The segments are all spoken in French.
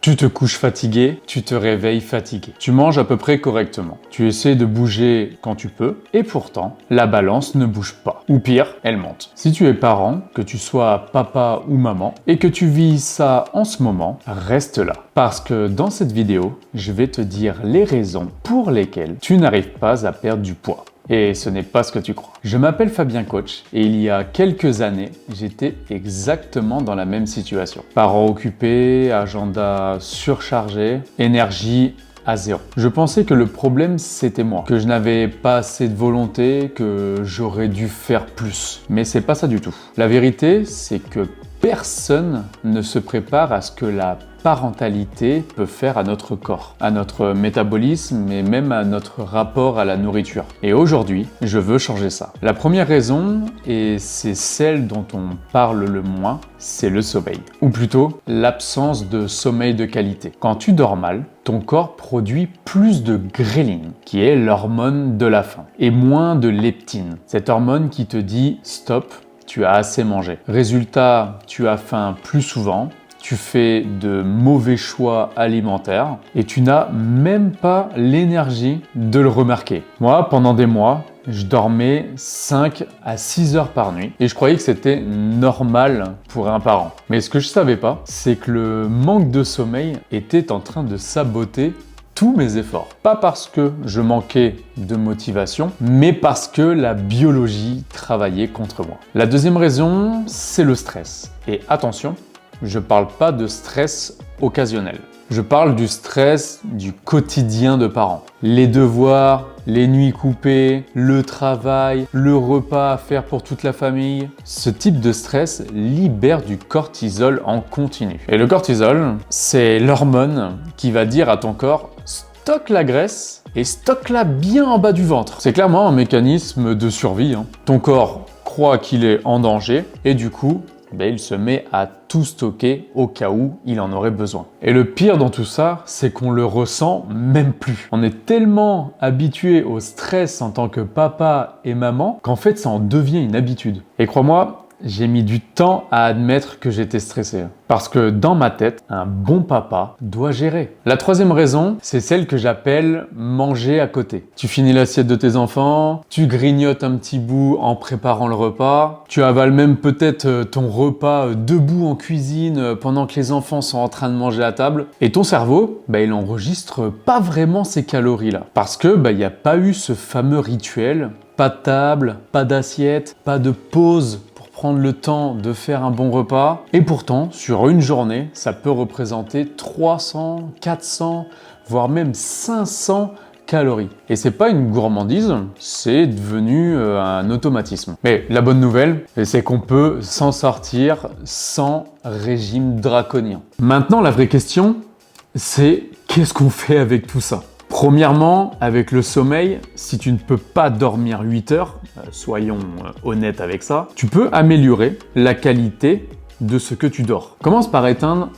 Tu te couches fatigué, tu te réveilles fatigué. Tu manges à peu près correctement. Tu essaies de bouger quand tu peux et pourtant, la balance ne bouge pas. Ou pire, elle monte. Si tu es parent, que tu sois papa ou maman, et que tu vis ça en ce moment, reste là. Parce que dans cette vidéo, je vais te dire les raisons pour lesquelles tu n'arrives pas à perdre du poids. Et ce n'est pas ce que tu crois. Je m'appelle Fabien Coach et il y a quelques années, j'étais exactement dans la même situation. Parents occupés, agenda surchargé, énergie à zéro. Je pensais que le problème c'était moi, que je n'avais pas assez de volonté, que j'aurais dû faire plus. Mais c'est pas ça du tout. La vérité, c'est que personne ne se prépare à ce que la parentalité peut faire à notre corps, à notre métabolisme et même à notre rapport à la nourriture. Et aujourd'hui, je veux changer ça. La première raison, et c'est celle dont on parle le moins, c'est le sommeil. Ou plutôt, l'absence de sommeil de qualité. Quand tu dors mal, ton corps produit plus de ghrelin, qui est l'hormone de la faim, et moins de leptine, cette hormone qui te dit « stop ». Tu as assez mangé. Résultat, tu as faim plus souvent, tu fais de mauvais choix alimentaires et tu n'as même pas l'énergie de le remarquer. Moi, pendant des mois, je dormais 5 à 6 heures par nuit et je croyais que c'était normal pour un parent. Mais ce que je savais pas, c'est que le manque de sommeil était en train de saboter tous mes efforts. Pas parce que je manquais de motivation, mais parce que la biologie travaillait contre moi. La deuxième raison, c'est le stress. Et attention, je parle pas de stress occasionnel. Je parle du stress du quotidien de parents. Les devoirs, les nuits coupées, le travail, le repas à faire pour toute la famille. Ce type de stress libère du cortisol en continu. Et le cortisol, c'est l'hormone qui va dire à ton corps « stocke la graisse et stocke-la bien en bas du ventre ». C'est clairement un mécanisme de survie. Ton corps croit qu'il est en danger et du coup, il se met à tout stocker au cas où il en aurait besoin. Et le pire dans tout ça, c'est qu'on le ressent même plus. On est tellement habitué au stress en tant que papa et maman qu'en fait ça en devient une habitude. Et crois-moi, j'ai mis du temps à admettre que j'étais stressé. Parce que dans ma tête, un bon papa doit gérer. La troisième raison, c'est celle que j'appelle manger à côté. Tu finis l'assiette de tes enfants, tu grignotes un petit bout en préparant le repas, tu avales même peut-être ton repas debout en cuisine pendant que les enfants sont en train de manger à table. Et ton cerveau, il enregistre pas vraiment ces calories-là. Parce que il n'y a pas eu ce fameux rituel. Pas de table, pas d'assiette, pas de pause prendre le temps de faire un bon repas. Et pourtant, sur une journée, ça peut représenter 300, 400, voire même 500 calories. Et c'est pas une gourmandise, c'est devenu un automatisme. Mais la bonne nouvelle, c'est qu'on peut s'en sortir sans régime draconien. Maintenant, la vraie question, c'est qu'est-ce qu'on fait avec tout ça ? Premièrement, avec le sommeil, si tu ne peux pas dormir 8 heures, soyons honnêtes avec ça, tu peux améliorer la qualité de ce que tu dors. Commence par éteindre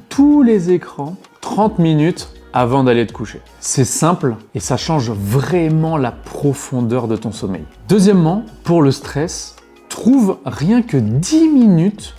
tous les écrans 30 minutes avant d'aller te coucher. C'est simple et ça change vraiment la profondeur de ton sommeil. Deuxièmement, pour le stress, trouve rien que 10 minutes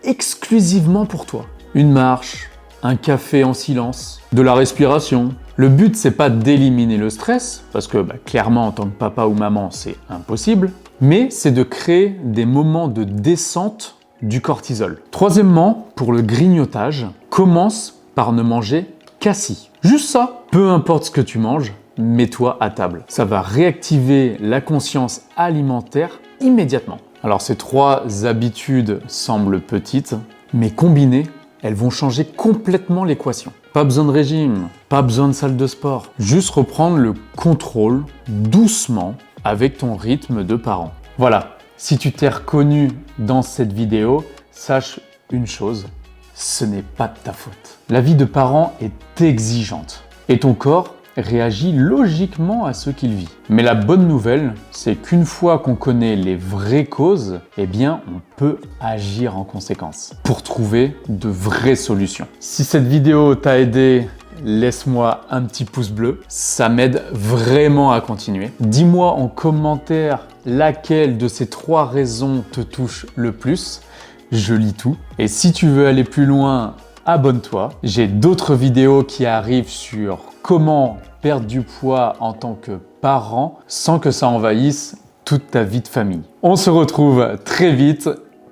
exclusivement pour toi. Une marche, un café en silence, de la respiration. Le but, c'est pas d'éliminer le stress, parce que clairement, en tant que papa ou maman, c'est impossible, mais c'est de créer des moments de descente du cortisol. Troisièmement, pour le grignotage, commence par ne manger qu'assis. Juste ça, peu importe ce que tu manges, mets-toi à table. Ça va réactiver la conscience alimentaire immédiatement. Alors ces 3 habitudes semblent petites, mais combinées, elles vont changer complètement l'équation. Pas besoin de régime, pas besoin de salle de sport. Juste reprendre le contrôle doucement avec ton rythme de parent. Voilà, si tu t'es reconnu dans cette vidéo, sache une chose, ce n'est pas de ta faute. La vie de parent est exigeante et ton corps réagit logiquement à ce qu'il vit. Mais la bonne nouvelle, c'est qu'une fois qu'on connaît les vraies causes, on peut agir en conséquence pour trouver de vraies solutions. Si cette vidéo t'a aidé, laisse-moi un petit pouce bleu, ça m'aide vraiment à continuer. Dis-moi en commentaire laquelle de ces 3 raisons te touche le plus. Je lis tout. Et si tu veux aller plus loin abonne-toi. J'ai d'autres vidéos qui arrivent sur comment perdre du poids en tant que parent sans que ça envahisse toute ta vie de famille. On se retrouve très vite.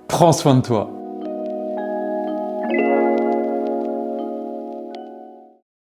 Prends soin de toi.